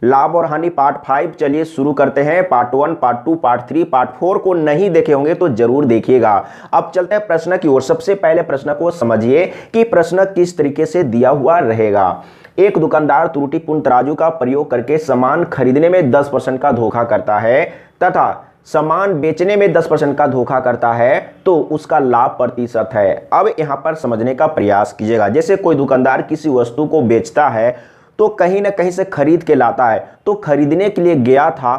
लाभ और हानि पार्ट 5 चलिए शुरू करते हैं। पार्ट 1, पार्ट 2, पार्ट 3, पार्ट 4 को नहीं देखे होंगे तो जरूर देखिएगा। अब चलते हैं प्रश्न की ओर। सबसे पहले प्रश्न को समझिए कि प्रश्न किस तरीके से दिया हुआ रहेगा। एक दुकानदार त्रुटिपूर्ण तराजू का प्रयोग करके सामान खरीदने में 10% का धोखा करता है तथा सामान बेचने में 10% का धोखा करता है तो उसका लाभ प्रतिशत है। अब यहां पर समझने का प्रयास कीजिएगा। जैसे कोई दुकानदार किसी वस्तु को बेचता है तो कहीं ना कहीं से खरीद के लाता है, तो खरीदने के लिए गया था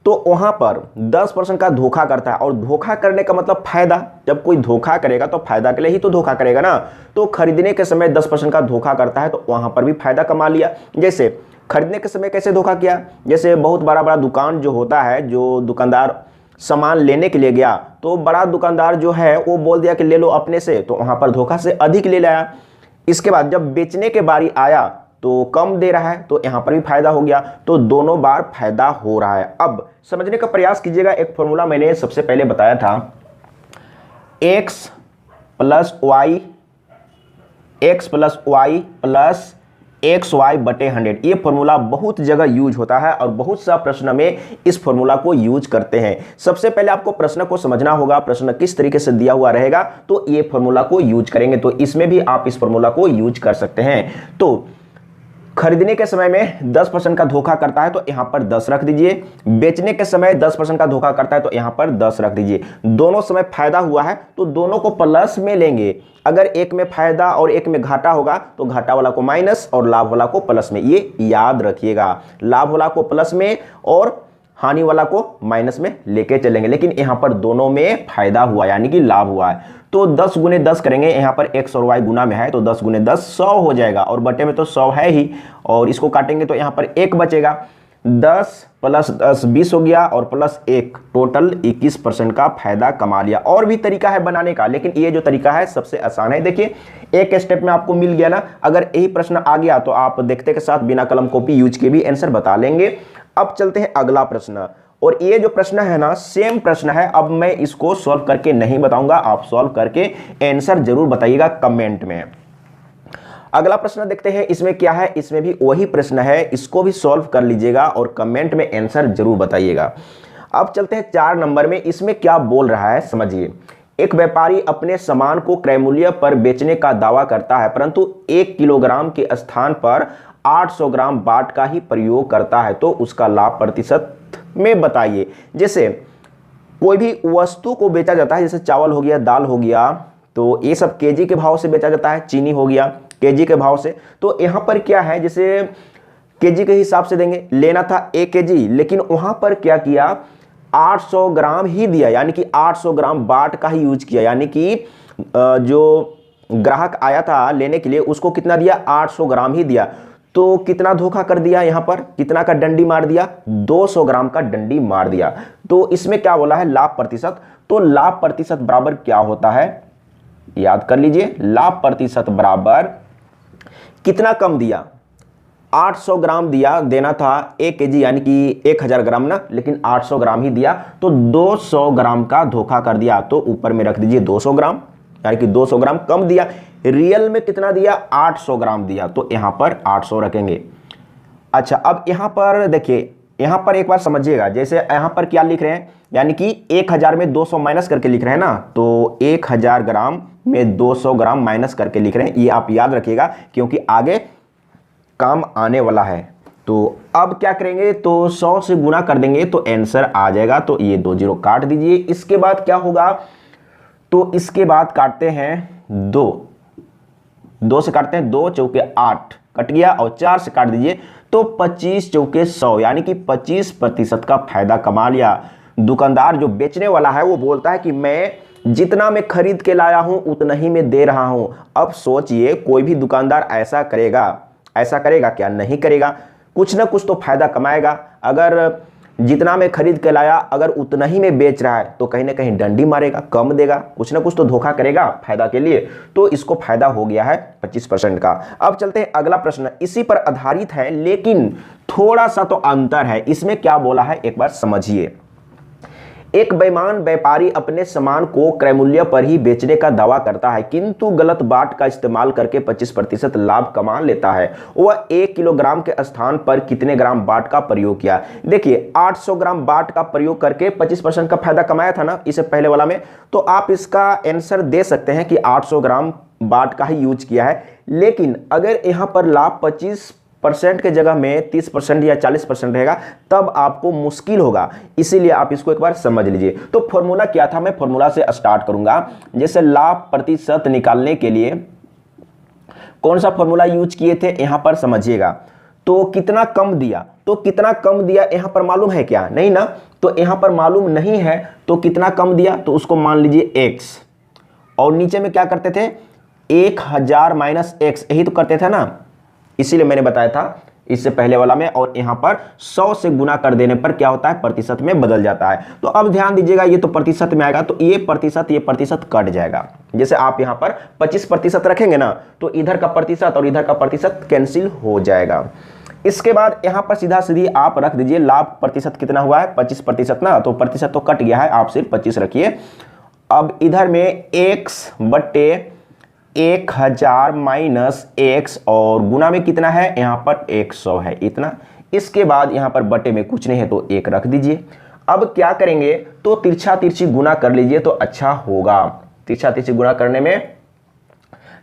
तो वहां पर 10% का धोखा करता है। और धोखा करने का मतलब फायदा। जब कोई धोखा करेगा तो फायदा के लिए ही तो धोखा करेगा ना। तो खरीदने के समय 10% का धोखा करता है तो वहां पर भी फायदा कमा लिया। जैसे खरीदने के समय कैसे धोखा किया, जैसे बहुत बड़ा बड़ा दुकान जो होता है, जो दुकानदार सामान लेने के लिए गया तो बड़ा दुकानदार जो है वो बोल दिया कि ले लो अपने से, तो वहां पर धोखा से अधिक ले लाया। इसके बाद जब बेचने के बारी आया तो कम दे रहा है, तो यहां पर भी फायदा हो गया। तो दोनों बार फायदा हो रहा है। अब समझने का प्रयास कीजिएगा। एक फॉर्मूला मैंने सबसे पहले बताया था, x plus Y plus XY बटे 100। ये फॉर्मूला बहुत जगह यूज होता है और बहुत सा प्रश्न में इस फॉर्मूला को यूज करते हैं। सबसे पहले आपको प्रश्न को समझना होगा, प्रश्न किस तरीके से दिया हुआ रहेगा तो ये फॉर्मूला को यूज करेंगे। तो इसमें भी आप इस फॉर्मूला को यूज कर सकते हैं। तो खरीदने के समय में 10% का धोखा करता है तो यहां पर 10 रख दीजिए। बेचने के समय 10% का धोखा करता है तो यहां पर 10 रख दीजिए। दोनों समय फायदा हुआ है तो दोनों को प्लस में लेंगे। अगर एक में फायदा और एक में घाटा होगा तो घाटा वाला को माइनस और लाभ वाला को प्लस में, ये याद रखिएगा। लाभ वाला को प्लस में और हानि वाला को माइनस में लेके चलेंगे। लेकिन यहां पर दोनों में फायदा हुआ यानी कि लाभ हुआ है। तो 10 गुने 10 करेंगे, यहां पर x और y गुना में है तो 10 गुने 10 100 हो जाएगा और बटे में तो 100 है ही। और इसको काटेंगे तो यहां पर 1 बचेगा। 10 प्लस 10 20 हो गया और प्लस 1 टोटल 21% का फायदा कमा लिया। और भी तरीका है बनाने का, लेकिन ये जो तरीका है सबसे आसान है। देखिए एक स्टेप में आपको मिल गया ना। अगर यही प्रश्न आ गया तो आप देखते के साथ बिना कलम कॉपी यूज के भी आंसर बता लेंगे। अब चलते हैं अगला प्रश्न। और ये जो प्रश्न है ना सेम प्रश्न है। अब मैं इसको सॉल्व करके नहीं बताऊंगा, आप सॉल्व करके आंसर जरूर बताइएगा कमेंट में। अगला प्रश्न देखते हैं इसमें क्या है। इसमें भी वही प्रश्न है, इसको भी सॉल्व कर लीजिएगा और कमेंट में आंसर जरूर बताइएगा। अब चलते हैं 4 नंबर में। इसमें क्या बोल रहा है समझिए। एक व्यापारी अपने सामान को क्रय मूल्य पर बेचने का दावा करता है परंतु 1 किलोग्राम के स्थान पर 800 ग्राम बाट का ही प्रयोग करता है तो उसका लाभ प्रतिशत में बताइए। जैसे कोई भी वस्तु को बेचा जाता है, जैसे चावल हो गया, दाल हो गया, तो ये सब केजी के भाव से बेचा जाता है। चीनी हो गया केजी के भाव से। तो यहां पर क्या है, जैसे केजी के हिसाब से देंगे। लेना था 1 केजी, लेकिन वहां पर क्या किया 800 ग्राम ही दिया, यानी कि 800 ग्राम बाट का ही यूज किया। यानी कि जो ग्राहक आया था लेने के लिए उसको कितना दिया, 800 ग्राम ही दिया। तो कितना धोखा कर दिया, यहां पर कितना का डंडी मार दिया, 200 ग्राम का डंडी मार दिया। तो इसमें क्या बोला है, लाभ प्रतिशत। तो लाभ प्रतिशत बराबर क्या होता है, याद कर लीजिए। लाभ प्रतिशत बराबर कितना कम दिया, 800 ग्राम दिया, देना था 1 केजी यानी कि 1000 ग्राम ना, लेकिन 800 ग्राम ही दिया तो 200 ग्राम का धोखा कर दिया। तो ऊपर में रख दीजिए 200 ग्राम, यानी कि 200 ग्राम कम दिया। रियल में कितना दिया, 800 ग्राम दिया, तो यहां पर 800 रखेंगे। अच्छा अब यहां पर देखिए, यहां पर एक बार समझिएगा। जैसे यहां पर क्या लिख रहे हैं, यानी कि 1000 में 200 माइनस करके लिख रहे हैं ना, तो 1000 ग्राम में 200 ग्राम माइनस करके लिख रहे हैं। ये आप याद रखिएगा क्योंकि आगे काम आने वाला है। तो अब क्या करेंगे, तो 100 से गुना कर देंगे तो आंसर आ जाएगा। तो ये 2 जीरो काट दीजिए। इसके बाद क्या होगा, तो इसके बाद काटते हैं 2 से काटते हैं, 2 चौके 8 कट गया और 4 से काट दीजिए तो 25 चौके 100, यानी कि 25% का फायदा कमा लिया। दुकानदार जो बेचने वाला है वो बोलता है कि मैं जितना मैं खरीद के लाया हूं उतना ही मैं दे रहा हूं। अब सोचिए कोई भी दुकानदार ऐसा करेगा क्या, नहीं करेगा। कुछ ना कुछ तो फायदा कमाएगा। अगर जितना मैं खरीद के लाया अगर उतना ही में बेच रहा है तो कहीं ना कहीं डंडी मारेगा, कम देगा, कुछ ना कुछ तो धोखा करेगा फायदा के लिए। तो इसको फायदा हो गया है 25% का। अब चलते हैं अगला प्रश्न, इसी पर आधारित है लेकिन थोड़ा सा तो अंतर है। इसमें क्या बोला है एक बार समझिए। एक बेईमान व्यापारी अपने सामान को क्रय मूल्य पर ही बेचने का दावा करता है, किंतु गलत बाट का इस्तेमाल करके 25% लाभ कमा लेता है। वह 1 किलोग्राम के स्थान पर कितने ग्राम बाट का प्रयोग किया? देखिए 800 ग्राम बाट का प्रयोग करके 25% का फायदा कमाया था ना इससे पहले वाला में, तो आप इसका आंसर दे सकते हैं कि 800 ग्राम बाट का ही यूज किया है। लेकिन अगर यहां पर लाभ 25% के जगह में 30% या 40% रहेगा तब आपको मुश्किल होगा, इसीलिए आप इसको एक बार समझ लीजिए। तो फॉर्मूला क्या था, मैं फॉर्मूला से स्टार्ट करूंगा। जैसे लाभ प्रतिशत निकालने के लिए कौन सा फॉर्मूला यूज किए थे यहां पर समझिएगा। तो कितना कम दिया, तो कितना कम दिया यहां पर मालूम है क्या? नहीं ना, तो यहां पर मालूम नहीं है तो कितना कम दिया तो उसको मान लीजिए x, और नीचे में क्या करते थे 1000 माइनस x, यही तो करते थे ना, इसीलिए मैंने बताया था इससे पहले वाला में। और यहां पर 100 से गुना कर देने पर क्या होता है, प्रतिशत में बदल जाता है। तो अब ध्यान दीजिएगा, ये तो प्रतिशत में आएगा तो ये प्रतिशत कट जाएगा। जैसे आप यहां पर 25% रखेंगे ना तो इधर का प्रतिशत और इधर का प्रतिशत कैंसिल हो जाएगा। इसके बाद यहां पर सीधा सीधी आप रख दीजिए लाभ प्रतिशत कितना हुआ है 25% ना, तो प्रतिशत तो कट गया है, आप सिर्फ 25 रखिए। अब इधर में x बटे 1000 माइनस x और गुना में कितना है, यहां पर 100 है इतना। इसके बाद यहां पर बटे में कुछ नहीं है तो 1 रख दीजिए। अब क्या करेंगे तो तिरछा तिरछी गुना कर लीजिए तो अच्छा होगा, तिरछा तिरछी गुना करने में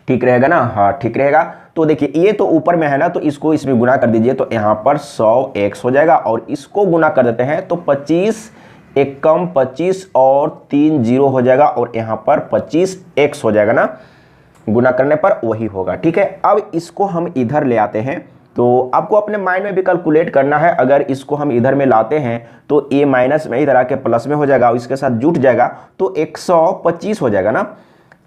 ठीक रहेगा ना, हाँ ठीक रहेगा। तो देखिए ये तो ऊपर में है ना, तो इसको इसमें गुना कर दीजिए तो यहां पर 100 x हो जाएगा, और इसको गुना कर देते हैं तो 25 एकम 25 और 3 0 हो जाएगा, और यहां पर 25x हो जाएगा ना, गुना करने पर वही होगा। ठीक है, अब इसको हम इधर ले आते हैं, तो आपको अपने माइंड में भी कैलकुलेट करना है। अगर इसको हम इधर में लाते हैं तो a माइनस में इधर आके प्लस में हो जाएगा और इसके साथ जुट जाएगा तो 125 हो जाएगा ना,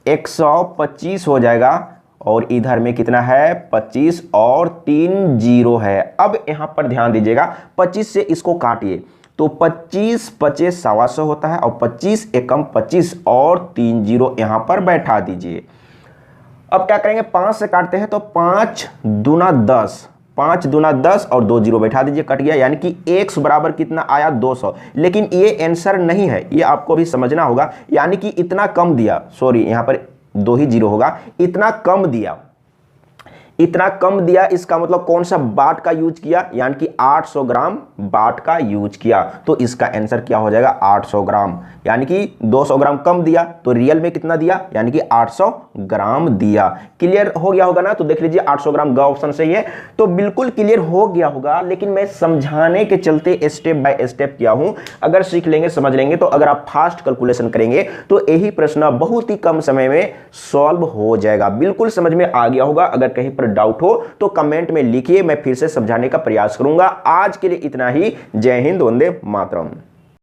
125 हो जाएगा, और इधर में कितना है 25 और 3 0 है। अब यहां पर ध्यान दीजिएगा 25 से इसको काटिए तो 25 25 125 होता है, और 25 एकम 25 और 3 0 यहां पर बैठा दीजिए। अब क्या करेंगे 5 से काटते हैं तो 5 दूना 10, 5 दूना 10 और 2 0 बैठा दीजिए, कट गया, यानी कि x बराबर कितना आया 200। लेकिन ये आंसर नहीं है, ये आपको भी समझना होगा, यानी कि इतना कम दिया, सॉरी यहां पर 2 ही 0 होगा, इतना कम दिया, इतना कम दिया, इसका मतलब कौन सा बाट का यूज किया, यानी कि 800 ग्राम बाट का यूज किया। तो इसका आंसर क्या हो जाएगा 800 ग्राम, यानी कि 200 ग्राम कम दिया तो रियल में कितना दिया, यानी कि 800 ग्राम दिया। क्लियर हो गया होगा ना, तो देख लीजिए 800 ग्राम ग ऑप्शन सही है, तो बिल्कुल क्लियर हो गया होगा। लेकिन मैं समझाने के चलते स्टेप बाय स्टेप किया हूं, अगर सीख लेंगे समझ लेंगे तो अगर आप फास्ट कैलकुलेशन करेंगे तो यही प्रश्न बहुत ही कम समय में सॉल्व हो जाएगा। बिल्कुल समझ में आ गया होगा। अगर कहीं पर डाउट हो तो कमेंट में लिखिए, मैं फिर से समझाने का प्रयास करूंगा। आज के लिए इतना ही। जय हिंद, वंदे मातरम।